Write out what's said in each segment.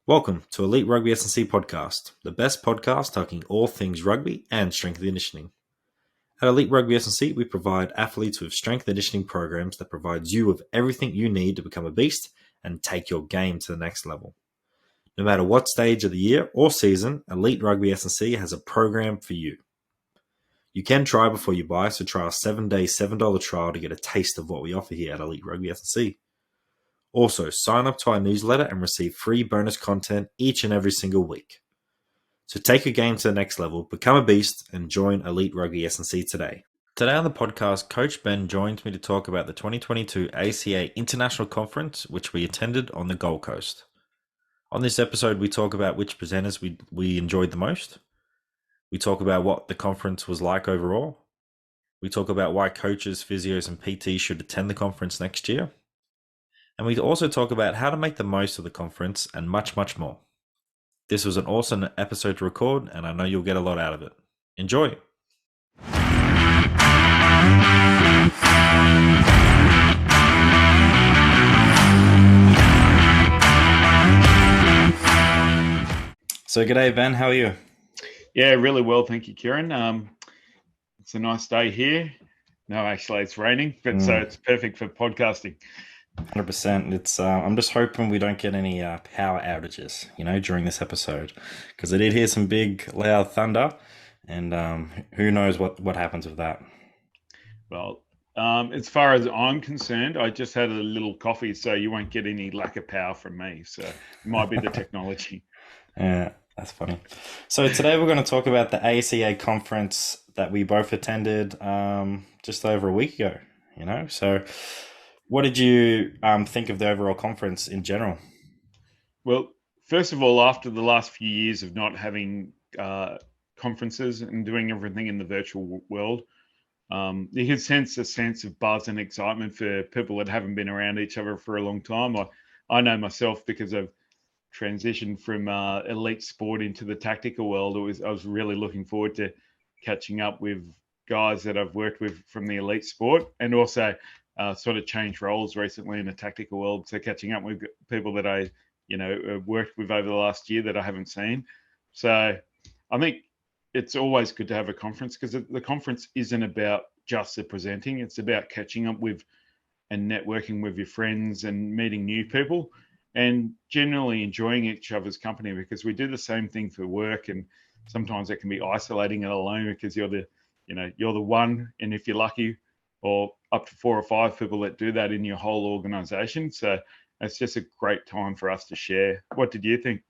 Welcome to Elite Rugby SandC podcast, the best podcast talking all things rugby and strength and conditioning. At Elite Rugby SandC, we provide athletes with strength and conditioning programs that provides you with everything you need to become a beast and take your game to the next level. No matter what stage of the year or season, Elite Rugby SandC has a program for you. You can try before you buy, so try our 7-day $7 trial to get a taste of what we offer here at Elite Rugby SandC. Also, sign up to our newsletter and receive free bonus content each and every single week. So take your game to the next level, become a beast, and join Elite Rugby SandC today. Today on the podcast, Coach Ben joins me to talk about the 2022 ASCA International Conference, which we attended on the Gold Coast. On this episode, we talk about which presenters we enjoyed the most. We talk about what the conference was like overall. We talk about why coaches, physios, and PTs should attend the conference next year. And we also talk about how to make the most of the conference and much, much more. This was an awesome episode to record, and I know you'll get a lot out of it. Enjoy! So g'day, Ben. How are you? Yeah, really well. Thank you, Kieran. It's a nice day here. No, actually, it's raining, but so it's perfect for podcasting. 100%. It's. I'm just hoping we don't get any power outages, during this episode, because I did hear some big, loud thunder, and who knows what happens with that. Well, as far as I'm concerned, I just had a little coffee, so you won't get any lack of power from me. So it might be the technology. Yeah, that's funny. So today we're going to talk about the ASCA conference that we both attended just over a week ago. So. What did you think of the overall conference in general? Well, first of all, after the last few years of not having conferences and doing everything in the virtual world, you can sense a sense of buzz and excitement for people that haven't been around each other for a long time. I know myself because I've transitioned from elite sport into the tactical world. I was really looking forward to catching up with guys that I've worked with from the elite sport, and also sort of changed roles recently in the tactical world. So catching up with people that I, worked with over the last year that I haven't seen. So I think it's always good to have a conference, because the conference isn't about just the presenting. It's about catching up with and networking with your friends and meeting new people and generally enjoying each other's company, because we do the same thing for work. And sometimes it can be isolating and alone because you're the one, and if you're lucky, or up to 4 or 5 people that do that in your whole organization. So it's just a great time for us to share. What did you think?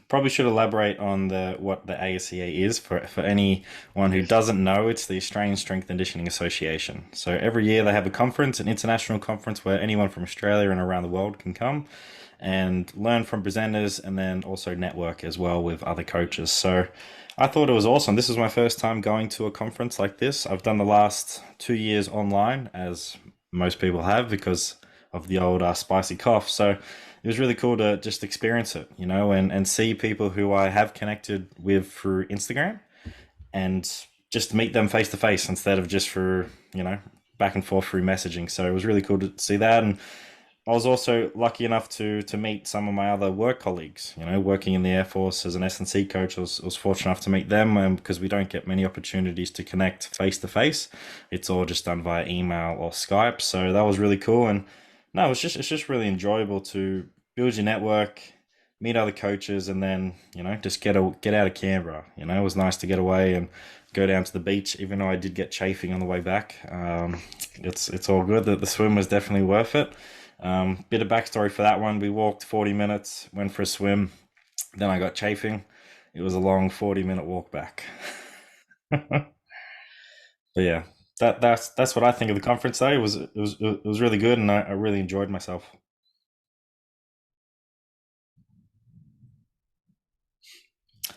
Probably should elaborate on what the ASCA is for anyone who doesn't know. It's the Australian Strength and Conditioning Association. So every year they have a conference, an international conference, where anyone from Australia and around the world can come and learn from presenters, and then also network as well with other coaches. So I thought it was awesome. This is my first time going to a conference like this. I've done the last 2 years online, as most people have, because of the old spicy cough. So it was really cool to just experience it, and see people who I have connected with through Instagram, and just meet them face to face instead of just through, back and forth through messaging. So it was really cool to see that. And I was also lucky enough to meet some of my other work colleagues, working in the Air Force as an S&C coach. I was fortunate enough to meet them, because we don't get many opportunities to connect face to face. It's all just done via email or Skype. So that was really cool. And no, it's just really enjoyable to build your network, meet other coaches, and then, just get out of Canberra. It was nice to get away and go down to the beach, even though I did get chafing on the way back. It's all good. The swim was definitely worth it. Bit of backstory for that one. We walked 40 minutes, went for a swim, then I got chafing. It was a long 40-minute walk back. But yeah, that's what I think of the conference today. It was really good, and I really enjoyed myself.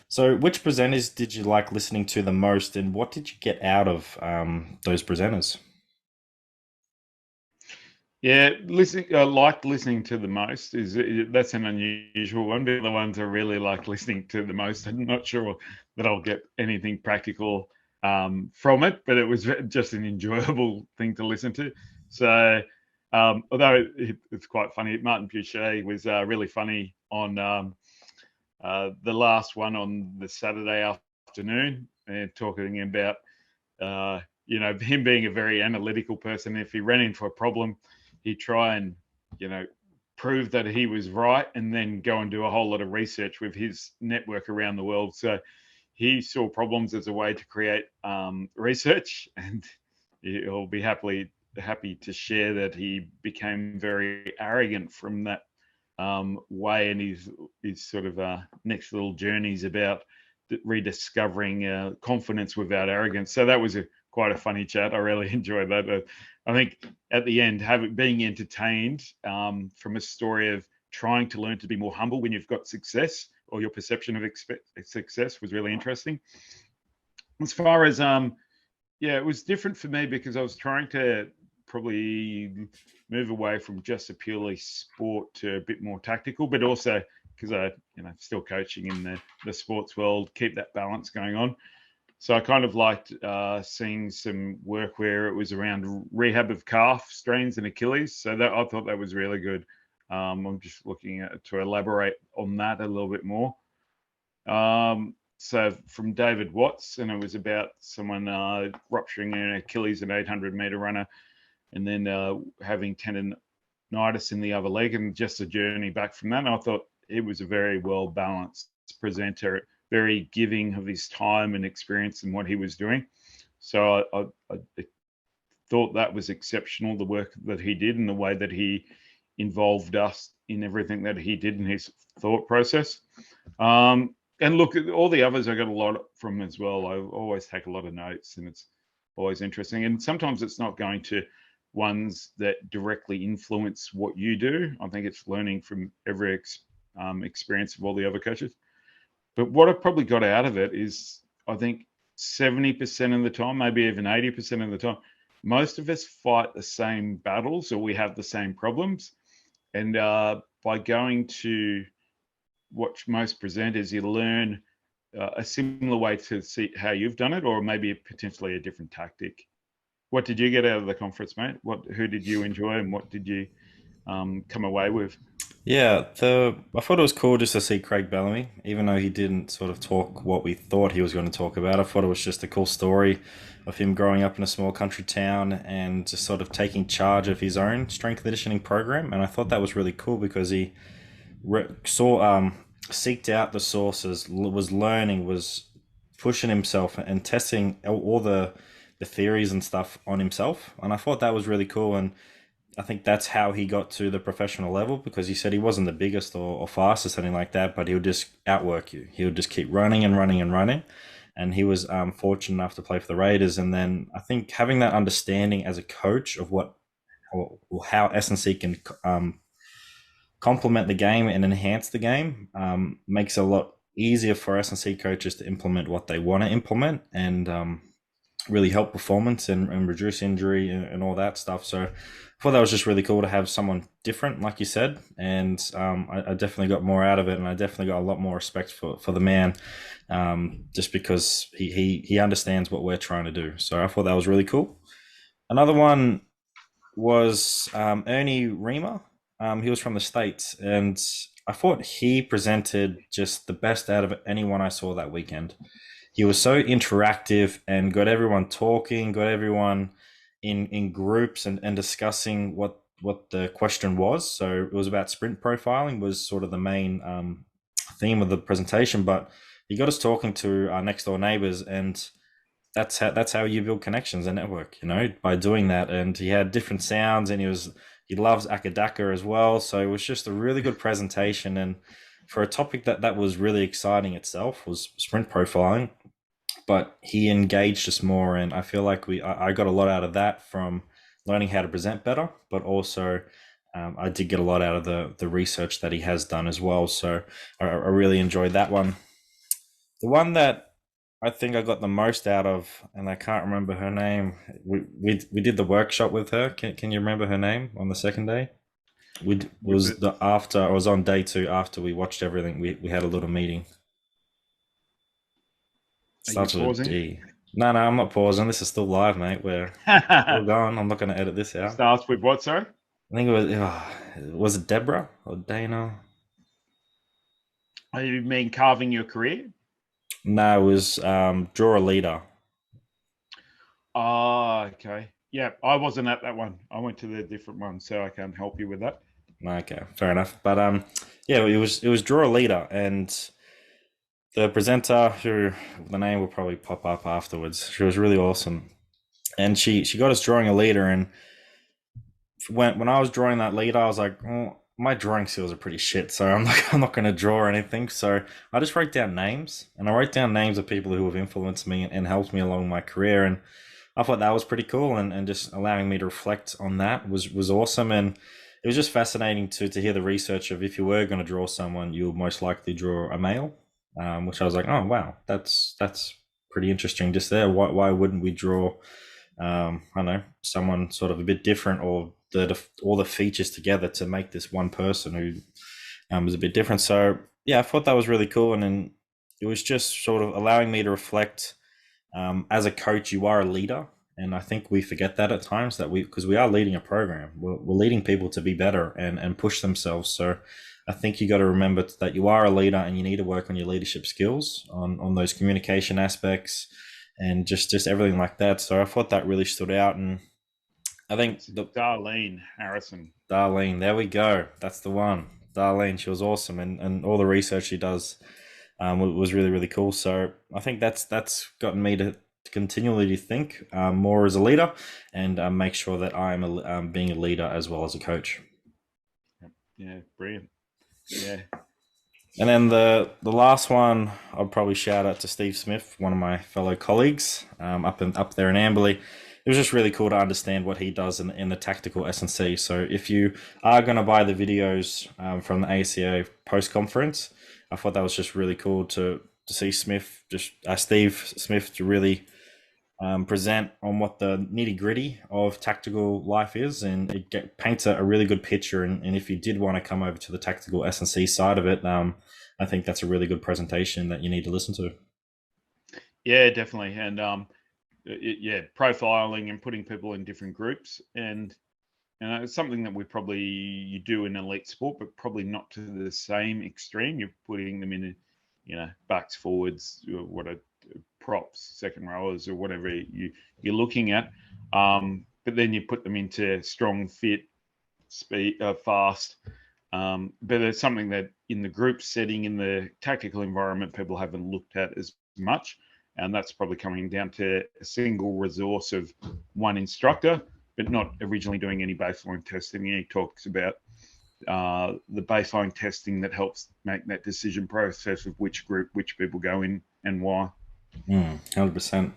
So which presenters did you like listening to the most, and what did you get out of those presenters? Yeah, I liked listening to the most. That's an unusual one. The other ones I really like listening to the most. I'm not sure that I'll get anything practical from it, but it was just an enjoyable thing to listen to. So although it's quite funny, Martin Puchet was really funny on the last one on the Saturday afternoon, and talking about him being a very analytical person. If he ran into a problem, he'd try and prove that he was right, and then go and do a whole lot of research with his network around the world. So he saw problems as a way to create research, and he'll be happy to share that he became very arrogant from that way, and his sort of next little journeys about rediscovering confidence without arrogance. So that was quite a funny chat. I really enjoyed that. I think at the end, being entertained from a story of trying to learn to be more humble when you've got success, or your perception of success, was really interesting. As far as it was different for me because I was trying to probably move away from just a purely sport to a bit more tactical, but also because I still coaching in the sports world, keep that balance going on. So I kind of liked seeing some work where it was around rehab of calf strains and Achilles. So I thought that was really good. I'm just looking to elaborate on that a little bit more. So from David Watts, and it was about someone rupturing an Achilles, an 800-meter runner, and then having tendonitis in the other leg, and just a journey back from that. And I thought it was a very well balanced presenter, very giving of his time and experience and what he was doing. So I thought that was exceptional, the work that he did and the way that he involved us in everything that he did in his thought process. And look, at all the others I got a lot from as well. I always take a lot of notes, and it's always interesting. And sometimes it's not going to ones that directly influence what you do. I think it's learning from every experience of all the other coaches. But what I probably got out of it is, I think 70% of the time, maybe even 80% of the time, most of us fight the same battles, or we have the same problems. And by going to watch most presenters, you learn a similar way to see how you've done it, or maybe potentially a different tactic. What did you get out of the conference, mate? Who did you enjoy, and what did you come away with? Yeah, I thought it was cool just to see Craig Bellamy, even though he didn't sort of talk what we thought he was going to talk about. I thought it was just a cool story of him growing up in a small country town and just sort of taking charge of his own strength conditioning program. And I thought that was really cool because he seeked out the sources, was learning, was pushing himself and testing all the theories and stuff on himself. And I thought that was really cool. And I think that's how he got to the professional level, because he said he wasn't the biggest or fastest, anything like that, but he would just outwork you. He would just keep running and running and running. And he was fortunate enough to play for the Raiders. And then I think having that understanding as a coach of how S&C can complement the game and enhance the game makes it a lot easier for S&C coaches to implement what they want to implement, and really help performance and reduce injury and all that stuff. So I thought that was just really cool to have someone different, like you said, and I definitely got more out of it, and I definitely got a lot more respect for the man, just because he understands what we're trying to do. So I thought that was really cool. Another one was Ernie Reamer. He was from the States, and I thought he presented just the best out of anyone I saw that weekend. He was so interactive and got everyone talking, got everyone in groups and discussing what the question was. So it was about sprint profiling, was sort of the main theme of the presentation, but he got us talking to our next door neighbors, and that's how you build connections and network, by doing that. And he had different sounds, and he loves Akadaka as well. So it was just a really good presentation. And for a topic that was really exciting itself, was sprint profiling, but he engaged us more. And I feel like I got a lot out of that, from learning how to present better, but also I did get a lot out of the research that he has done as well. So I really enjoyed that one. The one that I think I got the most out of, and I can't remember her name. We did the workshop with her. Can you remember her name on the second day? I was on day 2 after we watched everything. We had a little meeting. Are you Starts with a pausing? D. No, I'm not pausing. This is still live, mate. We're still going. I'm not going to edit this out. Starts with what, sorry? I think it was it Deborah or Dana? You mean carving your career? No, it was draw a leader. Ah, okay. Yeah, I wasn't at that one. I went to the different one, so I can't help you with that. Okay, fair enough. But yeah, it was draw a leader, and the presenter, who the name will probably pop up afterwards, she was really awesome, and she got us drawing a leader. And when I was drawing that leader, I was like, oh, my drawing skills are pretty shit, so I'm not going to draw anything. So I just wrote down names, and I wrote down names of people who have influenced me and helped me along my career. And I thought that was pretty cool, and just allowing me to reflect on that was awesome. And it was just fascinating to hear the research of, if you were going to draw someone, you'll most likely draw a male, which I was like, oh wow, that's pretty interesting. Just there, why wouldn't we draw, I don't know, someone sort of a bit different, or all the features together to make this one person who was a bit different. So yeah, I thought that was really cool, and then it was just sort of allowing me to reflect. As a coach, you are a leader, and I think we forget that at times, that because we are leading a program, we're leading people to be better and push themselves. So I think you got to remember that you are a leader, and you need to work on your leadership skills, on those communication aspects, and just everything like that. So I thought that really stood out, and I think It's Darlene Harrison. Darlene, there we go. That's the one. Darlene, she was awesome, and all the research she does was really, really cool. So I think that's gotten me to continually think more as a leader, and make sure that I'm being a leader as well as a coach. Yeah, brilliant. Yeah. And then the last one, I'll probably shout out to Steve Smith, one of my fellow colleagues, up there in Amberley. It was just really cool to understand what he does in the tactical SNC. So if you are going to buy the videos from the ASCA post conference, I thought that was just really cool to see Steve Smith to really present on what the nitty gritty of tactical life is, and paints a really good picture. And if you did want to come over to the tactical S&C side of it, I think that's a really good presentation that you need to listen to. Yeah, definitely. And profiling and putting people in different groups, and it's something that you do in elite sport, but probably not to the same extreme. You're putting them in, backs, forwards, what are props, second rowers, or whatever you're looking at. But then you put them into strong, fit, speed, fast. But it's something that in the group setting, in the tactical environment, people haven't looked at as much. And that's probably coming down to a single resource of one instructor, but not originally doing any baseline testing. He talks about the baseline testing that helps make that decision process of which group, which people go in, and why. 100%.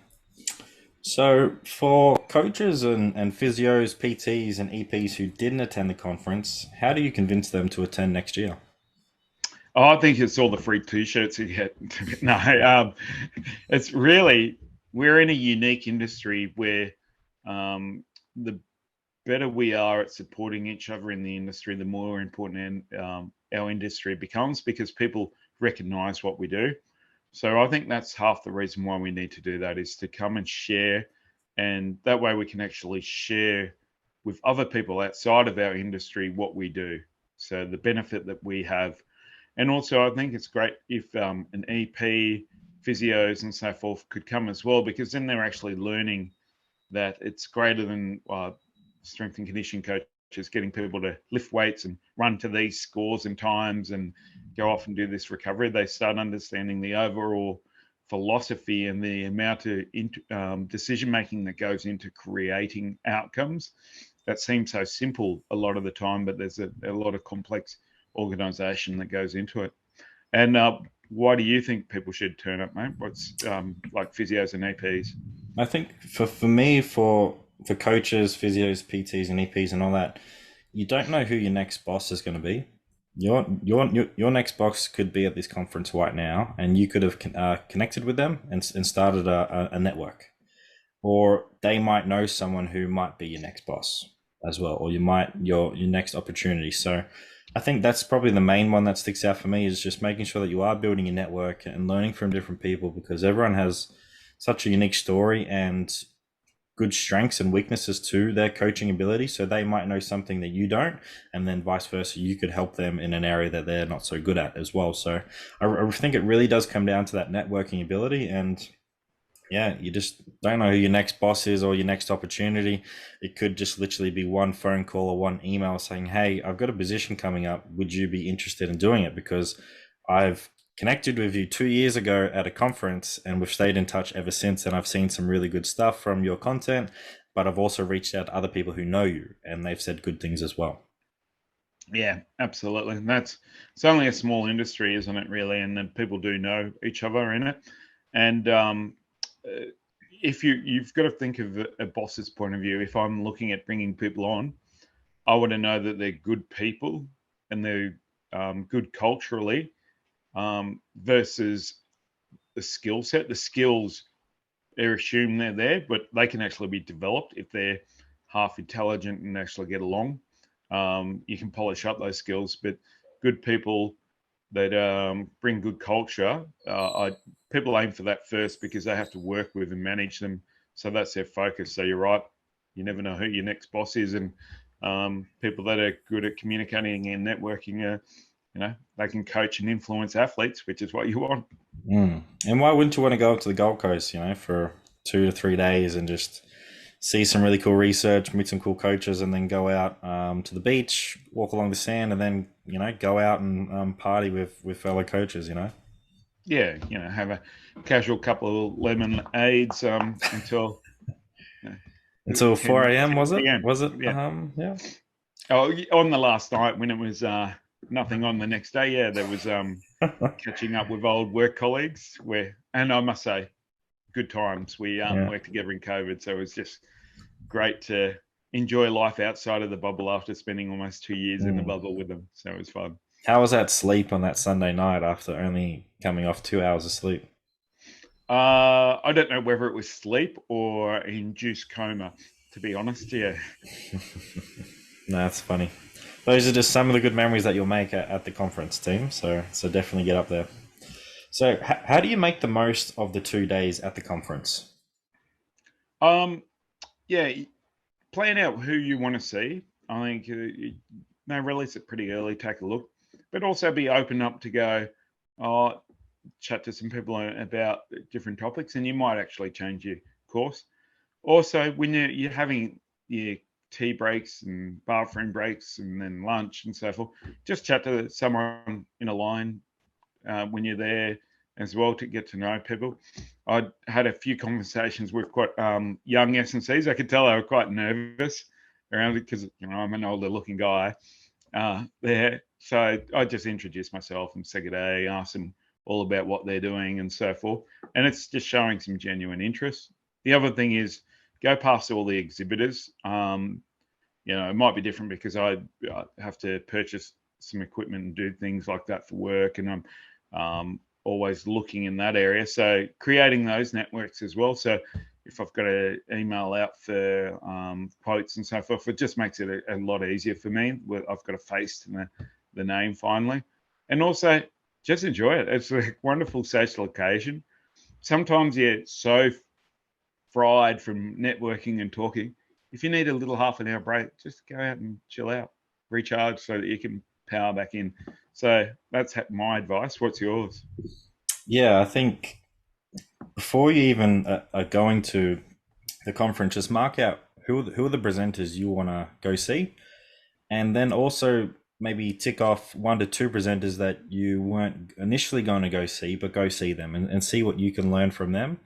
So for coaches and physios, PTs, and EPs who didn't attend the conference, how do you convince them to attend next year? Oh, I think it's all the free T-shirts you get. No, it's really, we're in a unique industry where the better we are at supporting each other in the industry, the more important our industry becomes, because people recognize what we do. So I think that's half the reason why we need to do that, is to come and share. And that way we can actually share with other people outside of our industry what we do. So the benefit that we have. And also I think it's great if an EP, physios and so forth could come as well, because then they're actually learning that it's greater than strength and conditioning coaches getting people to lift weights and run to these scores and times and go off and do this recovery. They start understanding the overall philosophy and the amount of decision making that goes into creating outcomes. That seems so simple a lot of the time, but there's a lot of complex organization that goes into it. And why do you think people should turn up, mate? What's like physios and EPs? I think for me, for coaches, physios, PTs, and EPs, and all that, you don't know who your next boss is going to be. Your next boss could be at this conference right now, and you could have connected with them and started a network, or they might know someone who might be your next boss as well, or your next opportunity. So I think that's probably the main one that sticks out for me, is just making sure that you are building a network and learning from different people, because everyone has such a unique story, and good strengths and weaknesses to their coaching ability. So they might know something that you don't, and then vice versa, you could help them in an area that they're not so good at as well. So I think it really does come down to that networking ability. And yeah, you just don't know who your next boss is or your next opportunity. It could just literally be one phone call or one email saying, "Hey, I've got a position coming up. Would you be interested in doing it? Because I've connected with you 2 years ago at a conference and we've stayed in touch ever since. And I've seen some really good stuff from your content, but I've also reached out to other people who know you and they've said good things as well." Yeah, absolutely. And it's only a small industry, isn't it, really? And then people do know each other in it. And if you've got to think of a boss's point of view, if I'm looking at bringing people on, I want to know that they're good people and they're good culturally versus the skill set. The skills, they're assumed they're there, but they can actually be developed if they're half intelligent and actually get along. You can polish up those skills, but good people that bring good culture, people aim for that first because they have to work with and manage them. So that's their focus. So you're right. You never know who your next boss is. And people that are good at communicating and networking, they can coach and influence athletes, which is what you want. And why wouldn't you want to go up to the Gold Coast, for 2 to 3 days and just see some really cool research, meet some cool coaches, and then go out to the beach, walk along the sand, and then go out and party with fellow coaches. Yeah, have a casual couple of lemonades until Until 4 a.m. was it? p.m. Was it? Yeah. Yeah. Oh, on the last night when it was nothing on the next day, yeah, there was catching up with old work colleagues. And I must say, good times. We Yeah. worked together in COVID, so it was just great to enjoy life outside of the bubble after spending almost 2 years in the bubble with them. So it was fun. How was that sleep on that Sunday night after only coming off 2 hours of sleep? I don't know whether it was sleep or induced coma, to be honest. Yeah. No, that's funny. Those are just some of the good memories that you'll make at the conference, team. So definitely get up there. So how do you make the most of the 2 days at the conference? Yeah, plan out who you want to see. I think they release it pretty early. Take a look, but also be open up to go. Chat to some people about different topics, and you might actually change your course. Also, when you're having your tea breaks and bathroom breaks and then lunch and so forth, just chat to someone in a line when you're there as well to get to know people. I had a few conversations with quite young SNCs. I could tell they were quite nervous around it because I'm an older looking guy there. So I just introduced myself and said good day, asked them all about what they're doing and so forth. And it's just showing some genuine interest. The other thing is go past all the exhibitors. It might be different because I have to purchase some equipment and do things like that for work, and I'm always looking in that area. So creating those networks as well. So if I've got an email out for quotes and so forth, it just makes it a lot easier for me. I've got a face to the name finally. And also just enjoy it. It's a wonderful social occasion. Sometimes you're so fried from networking and talking. If you need a little half an hour break, just go out and chill out, recharge so that you can power back in. So that's my advice. What's yours? Yeah, I think before you even are going to the conference, just mark out who are the presenters you want to go see, and then also maybe tick off 1 to 2 presenters that you weren't initially going to go see, but go see them and see what you can learn from them.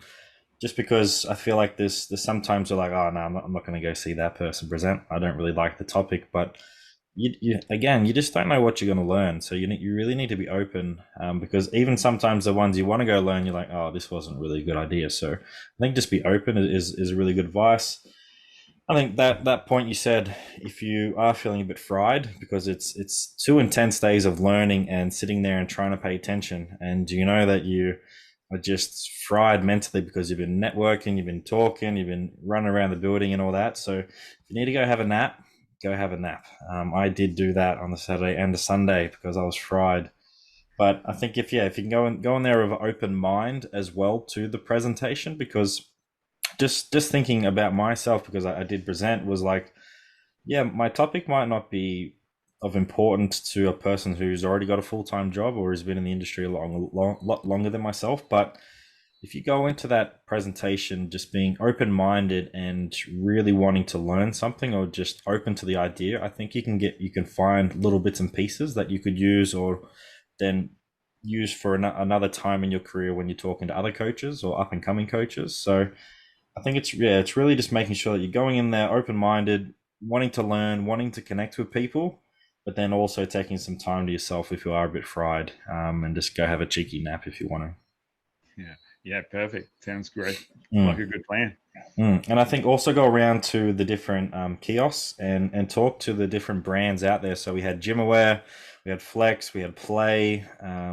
Just because I feel like there's sometimes you're like, oh no, I'm not going to go see that person present. I don't really like the topic, but you just don't know what you're going to learn. So you really need to be open, because even sometimes the ones you want to go learn, you're like, oh, this wasn't really a good idea. So I think just be open is really good advice. I think that point you said, if you are feeling a bit fried because it's 2 intense days of learning and sitting there and trying to pay attention, and you know that you are just fried mentally because you've been networking, you've been talking, you've been running around the building and all that. So if you need to go have a nap, go have a nap. I did do that on the Saturday and the Sunday because I was fried. But I think if you can go in there with an open mind as well to the presentation, because just thinking about myself because I did present was like, yeah, my topic might not be of importance to a person who's already got a full time job or has been in the industry a lot longer than myself, but if you go into that presentation just being open minded and really wanting to learn something or just open to the idea, I think you can find little bits and pieces that you could use or then use for another time in your career when you're talking to other coaches or up and coming coaches. So I think it's really just making sure that you're going in there open minded, wanting to learn, wanting to connect with people, but then also taking some time to yourself if you are a bit fried, and just go have a cheeky nap if you want Yeah. Yeah. Perfect. Sounds great. Like to. a good plan. And I think also go around to the different kiosks and talk to the different brands out there. So we had GymAware, we had Flex, we had Play,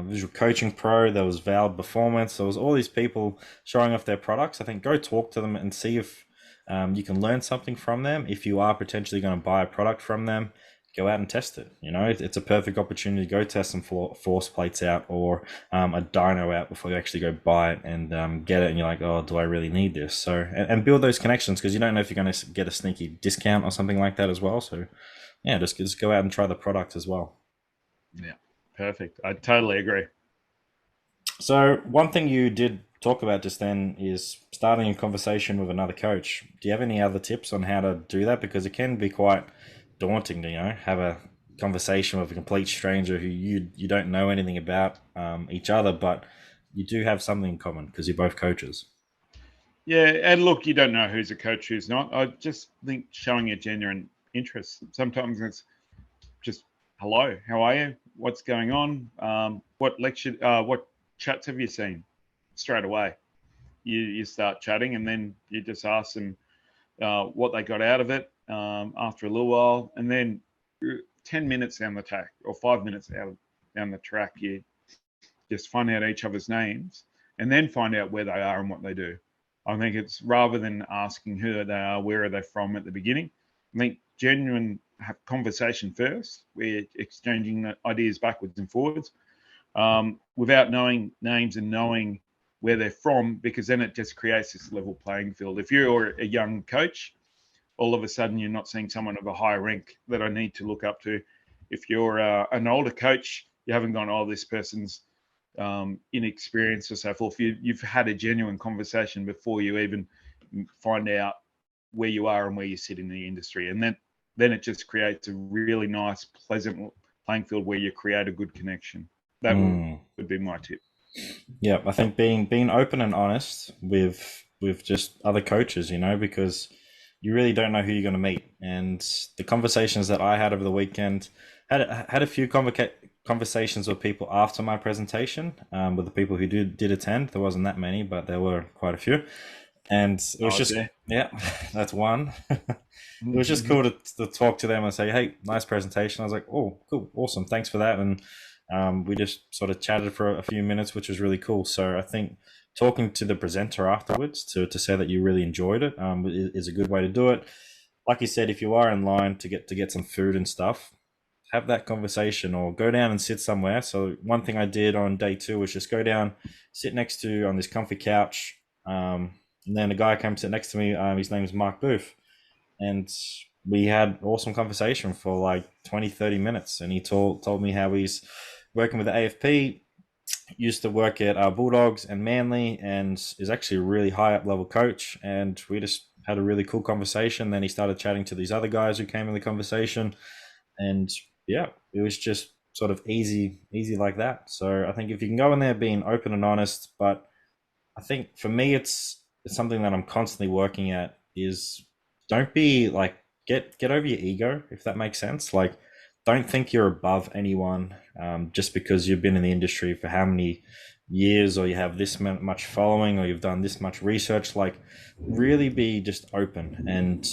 Visual Coaching Pro, there was Valve Performance. There was all these people showing off their products. I think go talk to them and see if you can learn something from them. If you are potentially going to buy a product from them, go out and test it. You know, it's a perfect opportunity to go test some force plates out or a dyno out before you actually go buy it and get it. And you're like, oh, do I really need this? So, and build those connections because you don't know if you're going to get a sneaky discount or something like that as well. So, yeah, just go out and try the product as well. Yeah. Perfect. I totally agree. So, one thing you did talk about just then is starting a conversation with another coach. Do you have any other tips on how to do that? Because it can be quite daunting to, have a conversation with a complete stranger who you don't know anything about each other, but you do have something in common because you're both coaches. Yeah, and look, you don't know who's a coach, who's not. I just think showing a genuine interest. Sometimes it's just, hello, how are you? What's going on? What chats have you seen? Straight away, you start chatting, and then you just ask them what they got out of it after a little while, and then 10 minutes down the track or 5 minutes down the track, you just find out each other's names, and then find out where they are and what they do. I think it's rather than asking who they are, where are they from at the beginning. I think genuine conversation first. We're exchanging ideas backwards and forwards without knowing names and knowing where they're from, because then it just creates this level playing field. If you're a young coach, all of a sudden you're not seeing someone of a higher rank that I need to look up to. If you're an older coach, you haven't gone, oh, this person's inexperienced or so forth. You've had a genuine conversation before you even find out where you are and where you sit in the industry, and then it just creates a really nice, pleasant playing field where you create a good connection. That would be my tip. Yeah, I think being open and honest with just other coaches, because you really don't know who you're going to meet. And the conversations that I had over the weekend had a few conversations with people after my presentation, with the people who did attend. There wasn't that many, but there were quite a few. And it was just, yeah, that's one. It was just cool to talk to them and say, hey, nice presentation. I was like, oh, cool, awesome, thanks for that. And we just sort of chatted for a few minutes, which was really cool. So I think talking to the presenter afterwards to say that you really enjoyed it is a good way to do it. Like you said, if you are in line to get some food and stuff, have that conversation or go down and sit somewhere. So one thing I did on day 2 was just go down, sit next to on this comfy couch. And then a guy came to sit next to me. His name is Mark Booth. And we had awesome conversation for like 20, 30 minutes. And he told me how he's working with the AFP, used to work at Bulldogs and Manly, and is actually a really high up level coach. And we just had a really cool conversation. Then he started chatting to these other guys who came in the conversation. And yeah, it was just sort of easy like that. So I think if you can go in there being open and honest, but I think for me, it's something that I'm constantly working at is don't be like, get over your ego, if that makes sense. Like, don't think you're above anyone just because you've been in the industry for how many years or you have this much following or you've done this much research. Like, really be just open. And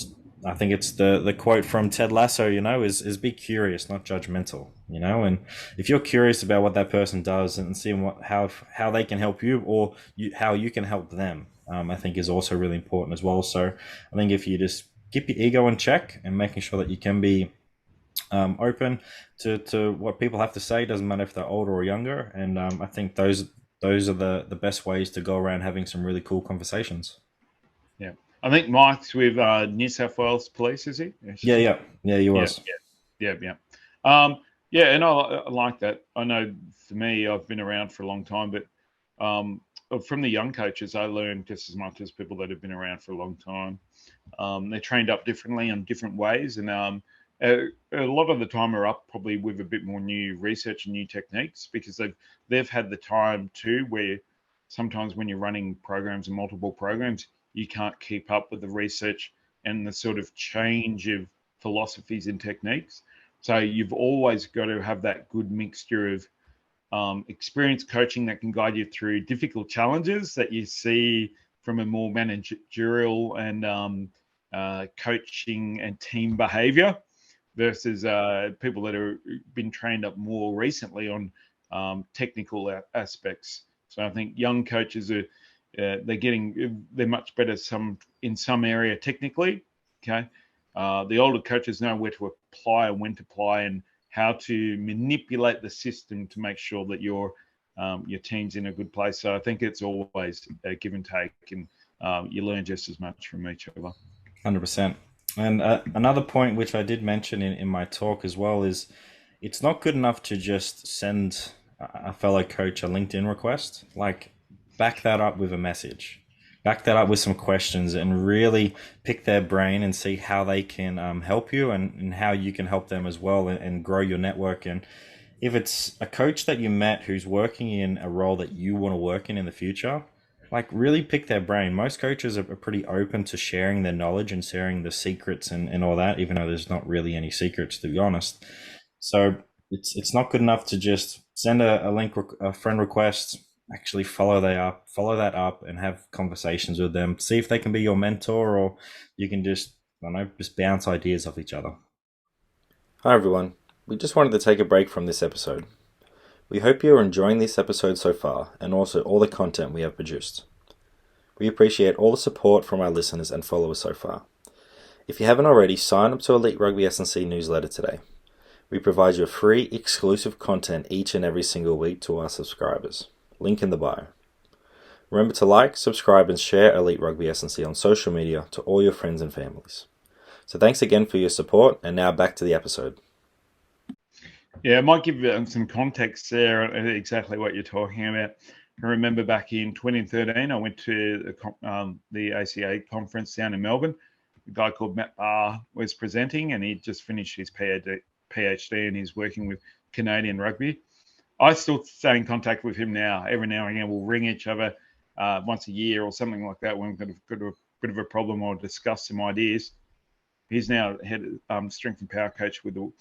I think it's the quote from Ted Lasso, is be curious, not judgmental, and if you're curious about what that person does and seeing how they can help you or how you can help them, I think is also really important as well. So I think if you just keep your ego in check and making sure that you can be open to what people have to say, doesn't matter if they're older or younger, and I think those are the best ways to go around having some really cool conversations. Yeah. I think Mike's with New South Wales Police, is he? Yeah, he Yeah, was. yeah. Yeah, and I like that. I know for me, I've been around for a long time, but from the young coaches, I learned just as much as people that have been around for a long time. They're trained up differently in different ways, and a lot of the time are up probably with a bit more new research and new techniques because they've had the time too. Where sometimes when you're running programs and multiple programs, you can't keep up with the research and the sort of change of philosophies and techniques. So you've always got to have that good mixture of experienced coaching that can guide you through difficult challenges that you see from a more managerial and coaching and team behavior versus people that have been trained up more recently on technical aspects. So I think young coaches are they're much better in some area technically. Okay, the older coaches know where to apply and when to apply and how to manipulate the system to make sure that your team's in a good place. So I think it's always a give and take, and you learn just as much from each other. 100%. And another point which I did mention in my talk as well is it's not good enough to just send a fellow coach a LinkedIn request. Like, back that up with a message, back that up with some questions, and really pick their brain and see how they can help you and how you can help them as well and grow your network. And if it's a coach that you met who's working in a role that you want to work in the future, like really pick their brain. Most coaches are pretty open to sharing their knowledge and sharing the secrets and all that, even though there's not really any secrets, to be honest. So it's not good enough to just send a friend request. Actually follow that up, and have conversations with them. See if they can be your mentor, or you can just, I don't know, just bounce ideas off each other. Hi everyone. We just wanted to take a break from this episode. We hope you are enjoying this episode so far, and also all the content we have produced. We appreciate all the support from our listeners and followers so far. If you haven't already, sign up to Elite Rugby SandC newsletter today. We provide you free, exclusive content each and every single week to our subscribers. Link in the bio. Remember to like, subscribe, and share Elite Rugby SandC on social media to all your friends and families. So thanks again for your support, and now back to the episode. Yeah, I might give some context there on exactly what you're talking about. I remember back in 2013, I went to the ASCA conference down in Melbourne. A guy called Matt Barr was presenting, and he just finished his PhD, and he's working with Canadian rugby. I still stay in contact with him now. Every now and again, we'll ring each other once a year or something like that when we've got a bit of a problem or discuss some ideas. He's now head strength and power coach with the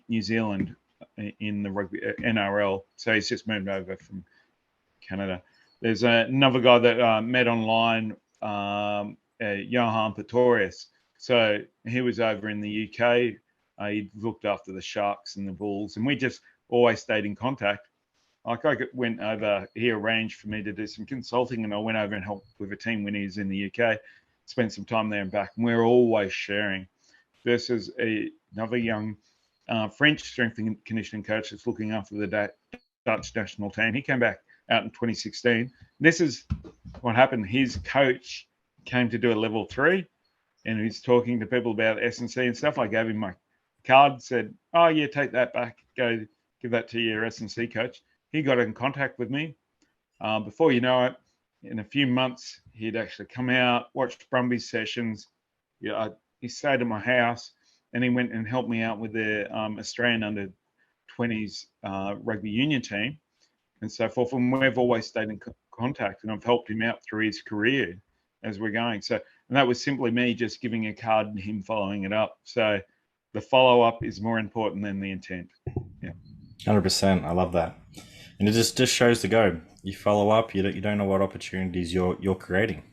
New Zealand in the rugby NRL. So he's just moved over from Canada. There's another guy that met online, Johan Pretorius. So he was over in the UK. He looked after the Sharks and the Bulls, and we just always stayed in contact. Like I went over, he arranged for me to do some consulting, and I went over and helped with a team when he was in the UK. Spent some time there and back, and we're always sharing. Versus another young French strength and conditioning coach that's looking after the Dutch national team. He came back out in 2016. This is what happened. His coach came to do a level 3, and he's talking to people about S&C and stuff. I gave him my card, said, "Oh yeah, take that back. Go give that to your S&C coach." He got in contact with me. Before you know it, in a few months, he'd actually come out, watched Brumby's sessions. Yeah, he stayed at my house, and he went and helped me out with the Australian under-20s rugby union team and so forth. And we've always stayed in contact, and I've helped him out through his career as we're going. So, and that was simply me just giving a card and him following it up. So the follow-up is more important than the intent. Yeah. 100%. I love that. And it just shows the go. You follow up, you don't know what opportunities you're creating.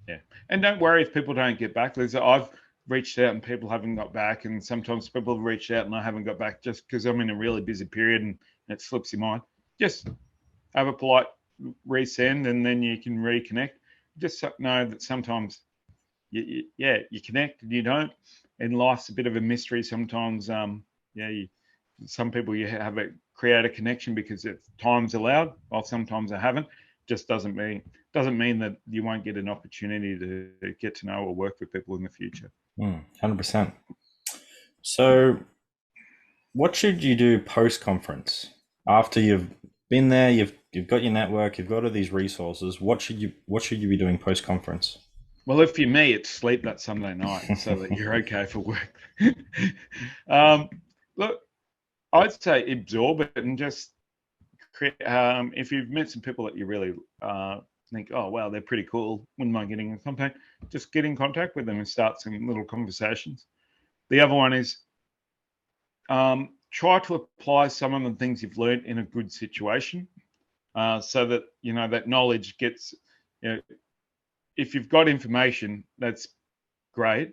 Yeah. And don't worry if people don't get back. I've reached out and people haven't got back, and sometimes people have reached out and I haven't got back just because I'm in a really busy period and it slips your mind. Just have a polite resend, and then you can reconnect. Just know that sometimes you connect and you don't, and life's a bit of a mystery sometimes. Some people you create a connection because time's allowed, while sometimes I haven't. Just doesn't mean doesn't mean that you won't get an opportunity to get to know or work with people in the future. 100%. So, what should you do post conference after you've been there? You've got your network. You've got all these resources. What should you be doing post conference? Well, if you're me, it's sleep that Sunday night so that you're okay for work. Look, I'd say absorb it and just create. If you've met some people that you really think, oh wow, they're pretty cool, wouldn't mind getting in contact. Just get in contact with them and start some little conversations. The other one is try to apply some of the things you've learned in a good situation, so that that knowledge gets. If you've got information, that's great.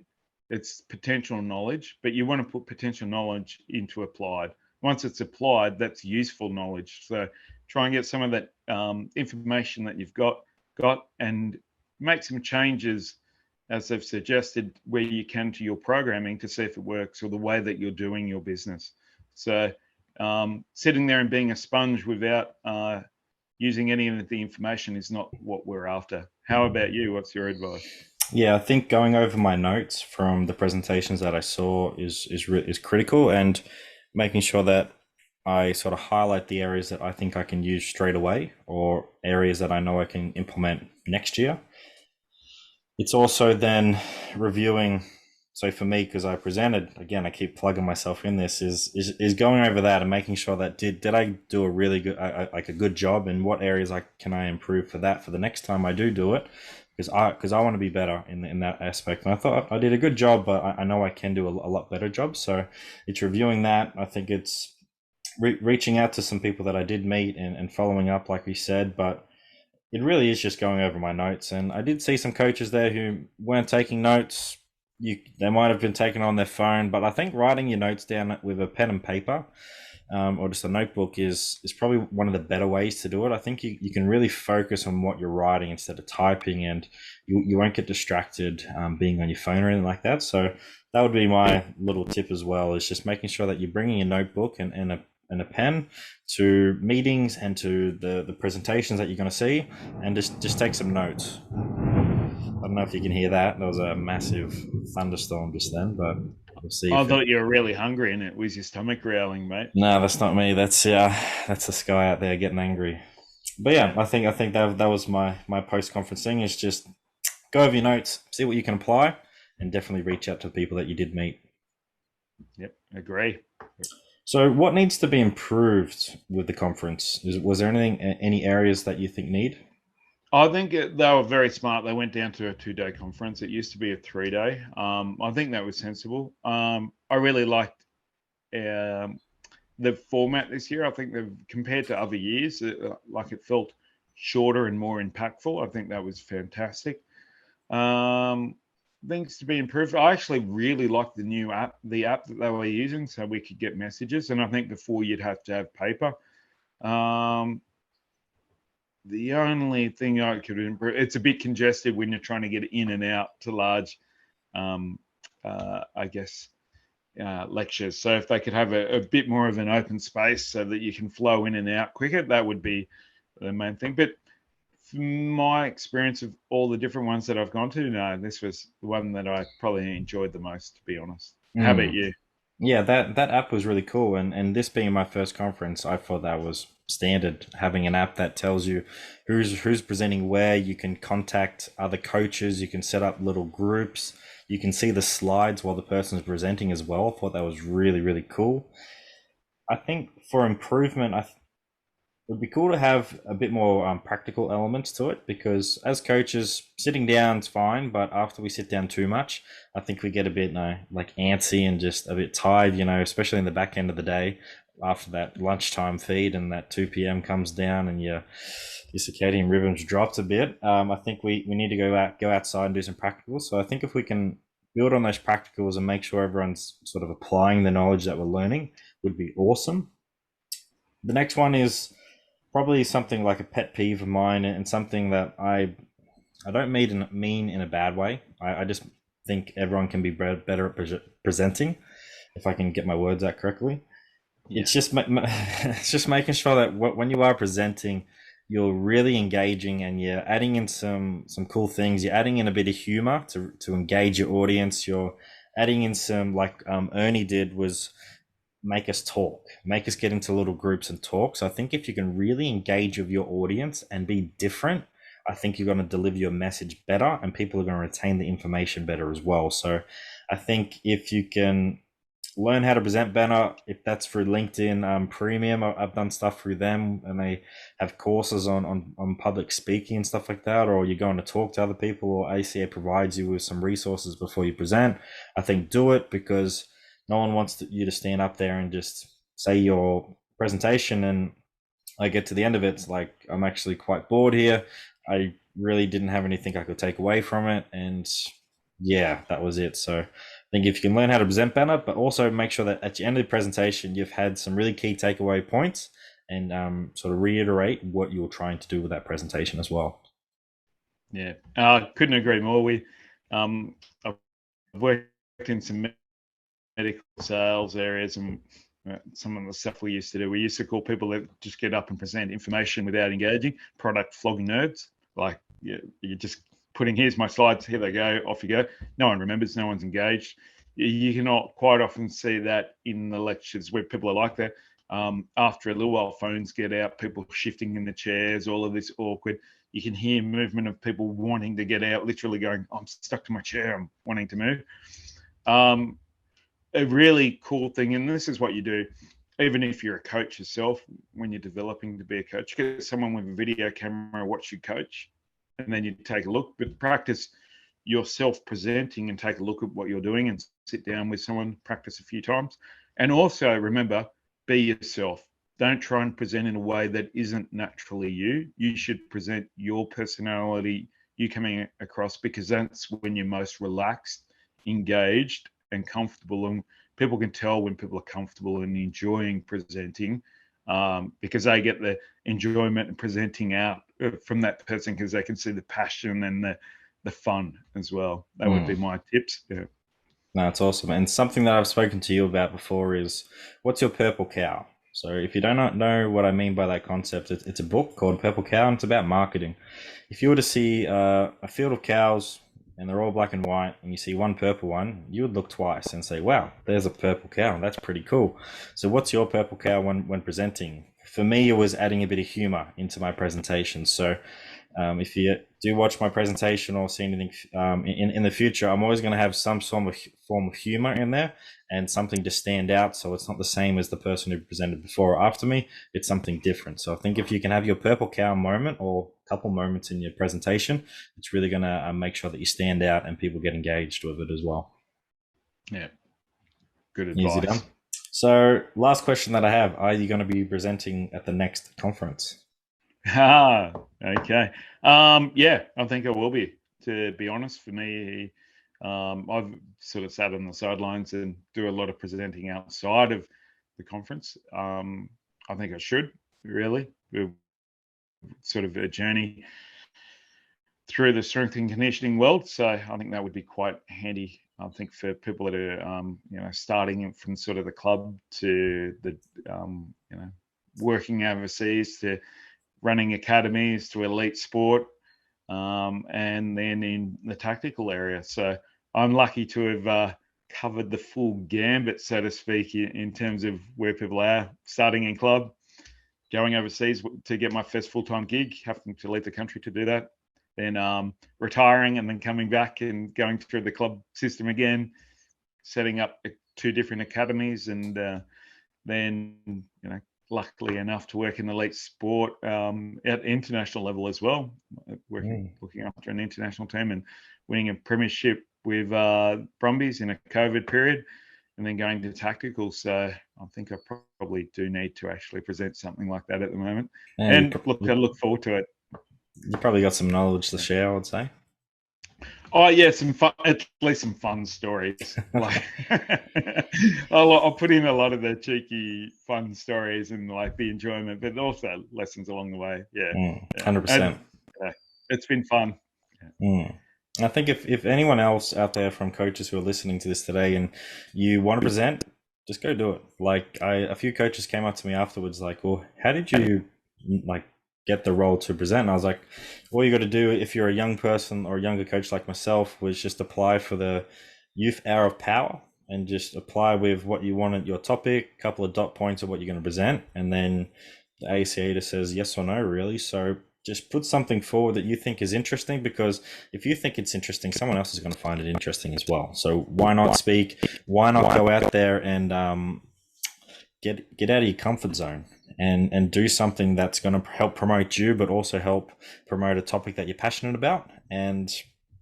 It's potential knowledge, but you want to put potential knowledge into applied. Once it's applied, that's useful knowledge. So try and get some of that information that you've got, and make some changes, as I've suggested, where you can to your programming to see if it works or the way that you're doing your business. So sitting there and being a sponge without using any of the information is not what we're after. How about you? What's your advice? Yeah, I think going over my notes from the presentations that I saw is critical, and making sure that I sort of highlight the areas that I think I can use straight away, or areas that I know I can implement next year. It's also then reviewing. So for me, because I presented again, I keep plugging myself in this, is going over that and making sure that did I do a really good like a good job, and what areas can I improve for that for the next time I do it, because I want to be better in that aspect. And I thought I did a good job, but I know I can do a lot better job. So it's reviewing that. I think it's reaching out to some people that I did meet and following up, like we said, but it really is just going over my notes. And I did see some coaches there who weren't taking notes. They might have been taken on their phone, but I think writing your notes down with a pen and paper, or just a notebook is probably one of the better ways to do it. I think you can really focus on what you're writing instead of typing, and you won't get distracted being on your phone or anything like that. So that would be my little tip as well, is just making sure that you're bringing a notebook and a pen to meetings and to the presentations that you're going to see, and just take some notes. I don't know if you can hear that. There was a massive thunderstorm just then, but we'll see. I thought you were really hungry and it was your stomach growling, mate. No, that's not me. That's the sky out there getting angry. But yeah, I think that was my post conference thing, is just go over your notes, see what you can apply, and definitely reach out to the people that you did meet. Yep, agree. So what needs to be improved with the conference? Was there any areas that you think need? I think they were very smart. They went down to a 2-day conference. It used to be a 3-day. I think that was sensible. I really liked the format this year. I think they've, compared to other years, it felt shorter and more impactful. I think that was fantastic. Things to be improved. I actually really liked the app that they were using, so we could get messages. And I think before you'd have to have paper. The only thing I could improve, it's a bit congested when you're trying to get in and out to large, lectures. So if they could have a bit more of an open space so that you can flow in and out quicker, that would be the main thing. But from my experience of all the different ones that I've gone to, no, this was the one that I probably enjoyed the most, to be honest. How about you? Yeah, that app was really cool, and this being my first conference, I thought that was standard, having an app that tells you who's presenting where. You can contact other coaches, you can set up little groups, you can see the slides while the person is presenting as well. I thought that was really, really cool. I think for improvement, it would be cool to have a bit more practical elements to it, because as coaches, sitting down is fine, but after we sit down too much, I think we get a bit antsy and just a bit tired, especially in the back end of the day after that lunchtime feed and that 2 p.m. comes down and your circadian rhythms dropped a bit. I think we need to go outside and do some practicals. So I think if we can build on those practicals and make sure everyone's sort of applying the knowledge that we're learning, would be awesome. The next one is probably something like a pet peeve of mine, and something that I don't mean in a bad way. I just think everyone can be better at presenting, if I can get my words out correctly. Yeah. It's just making sure that when you are presenting, you're really engaging and you're adding in some cool things. You're adding in a bit of humor to engage your audience. You're adding in some, like Ernie did, was make us talk, make us get into little groups and talk. So I think if you can really engage with your audience and be different, I think you're going to deliver your message better and people are going to retain the information better as well. So I think if you can learn how to present better, if that's through LinkedIn Premium, I've done stuff through them and they have courses on public speaking and stuff like that, or you're going to talk to other people, or ACA provides you with some resources before you present. I think do it, because no one wants you to stand up there and just say your presentation and I get to the end of it, it's like, I'm actually quite bored here. I really didn't have anything I could take away from it. And yeah, that was it. So I think if you can learn how to present better, but also make sure that at the end of the presentation, you've had some really key takeaway points and sort of reiterate what you're trying to do with that presentation as well. Yeah, couldn't agree more. I've worked in some medical sales areas, and some of the stuff we used to do, we used to call people that just get up and present information without engaging product flogging nerds. Like, you're just putting, here's my slides, here they go, off you go. No one remembers, no one's engaged. You cannot quite often see that in the lectures where people are like that. After a little while, phones get out, people shifting in the chairs, all of this awkward. You can hear movement of people wanting to get out, literally going, I'm stuck to my chair, I'm wanting to move. A really cool thing, and this is what you do, even if you're a coach yourself, when you're developing to be a coach, get someone with a video camera, watch you coach, and then you take a look, but practice yourself presenting and take a look at what you're doing and sit down with someone, practice a few times. And also remember, be yourself. Don't try and present in a way that isn't naturally you. You should present your personality, you coming across, because that's when you're most relaxed, engaged, and comfortable. And people can tell when people are comfortable and enjoying presenting, because they get the enjoyment and presenting out from that person, because they can see the passion and the fun as well. That would be my tips. Yeah. No, it's awesome. And something that I've spoken to you about before is, what's your purple cow? So if you do not know what I mean by that concept, it's a book called Purple Cow, and it's about marketing. If you were to see a field of cows and they're all black and white, and you see one purple one, you would look twice and say, wow, there's a purple cow. That's pretty cool. So what's your purple cow when presenting? For me, it was adding a bit of humor into my presentation. So if you do watch my presentation or see anything in the future, I'm always going to have some form of humor in there and something to stand out. So it's not the same as the person who presented before or after me. It's something different. So I think if you can have your purple cow moment or a couple moments in your presentation, it's really going to make sure that you stand out and people get engaged with it as well. Yeah. Good advice. Easy done. So last question that I have, are you going to be presenting at the next conference? Okay. Yeah, I think I will be, to be honest. For me, I've sort of sat on the sidelines and do a lot of presenting outside of the conference. I think I should, really. Sort of a journey through the strength and conditioning world. So I think that would be quite handy. I think for people that are, starting from sort of the club to the, working overseas, to running academies, to elite sport, and then in the tactical area. So I'm lucky to have covered the full gambit, so to speak, in terms of where people are, starting in club, going overseas to get my first full-time gig, having to leave the country to do that, then retiring and then coming back and going through the club system again, setting up 2 different academies, and then, luckily enough to work in elite sport at international level as well, looking after an international team and winning a premiership with Brumbies in a COVID period, and then going to tactical. So I think I probably do need to actually present something like that at the moment. Yeah, and I look forward to it. You probably got some knowledge to share, I would say. Oh yeah, some fun, at least some fun stories. Like I'll put in a lot of the cheeky, fun stories and like the enjoyment, but also lessons along the way. Yeah, 100%. It's been fun. I think if anyone else out there from coaches who are listening to this today and you want to present, just go do it. Like a few coaches came up to me afterwards, like, well, how did you like get the role to present. And I was like, all you got to do if you're a young person or a younger coach like myself was just apply for the Youth Hour of Power and just apply with what you want at your topic, a couple of dot points of what you're going to present, and then the ASCA just says yes or no, really. So just put something forward that you think is interesting, because if you think it's interesting, someone else is going to find it interesting as well. So why not speak? Why not go out there and get out of your comfort zone and do something that's going to help promote you, but also help promote a topic that you're passionate about. And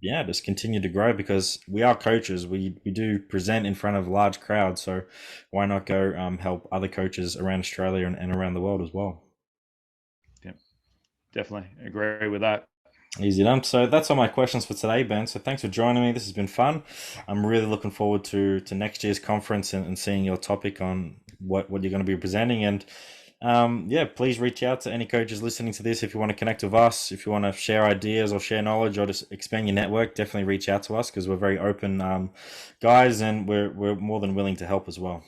yeah, just continue to grow, because we are coaches. We do present in front of large crowds. So why not go help other coaches around Australia and around the world as well? Yeah, definitely agree with that. Easy done. So that's all my questions for today, Ben. So thanks for joining me. This has been fun. I'm really looking forward to next year's conference and seeing your topic on what you're going to be presenting. And yeah, please reach out to any coaches listening to this if you want to connect with us, if you want to share ideas or share knowledge or just expand your network. Definitely reach out to us, because we're very open guys, and we're more than willing to help as well.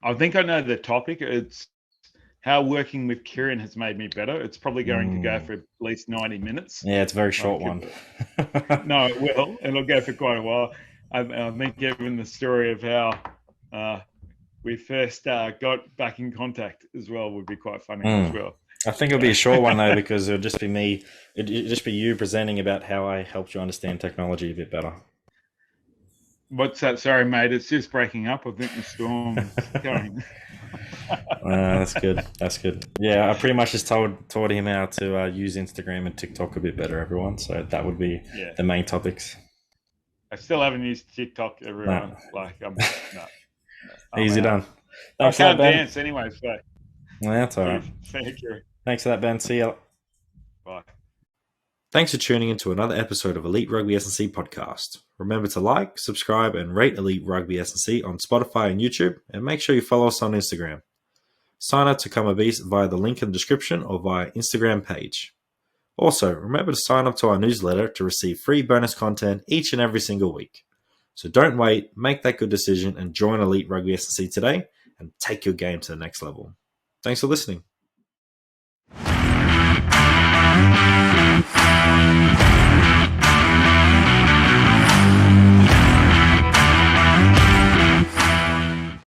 I think I know the topic. It's how working with Kieran has made me better. It's probably going to go for at least 90 minutes. Yeah, it's a very short one. No, it will. It'll go for quite a while. I think given the story of how we first got back in contact as well would be quite funny as well. I think it'll be a short one though, because it'll just be me. It'll just be you presenting about how I helped you understand technology a bit better. What's that? Sorry, mate. It's just breaking up. I think the storm's going. That's good. That's good. Yeah, I pretty much just taught him how to use Instagram and TikTok a bit better, everyone. So that would be the main topics. I still haven't used TikTok, everyone. No. Like, no. Easy done. Thanks I can't dance anyway, so. That's all right. Thank you. Thanks for that, Ben. See you. Bye. Thanks for tuning into another episode of Elite Rugby SandC podcast. Remember to like, subscribe, and rate Elite Rugby SandC on Spotify and YouTube, and make sure you follow us on Instagram. Sign up to become a beast via the link in the description or via Instagram page. Also, remember to sign up to our newsletter to receive free bonus content each and every single week. So don't wait, make that good decision and join Elite Rugby SandC today and take your game to the next level. Thanks for listening.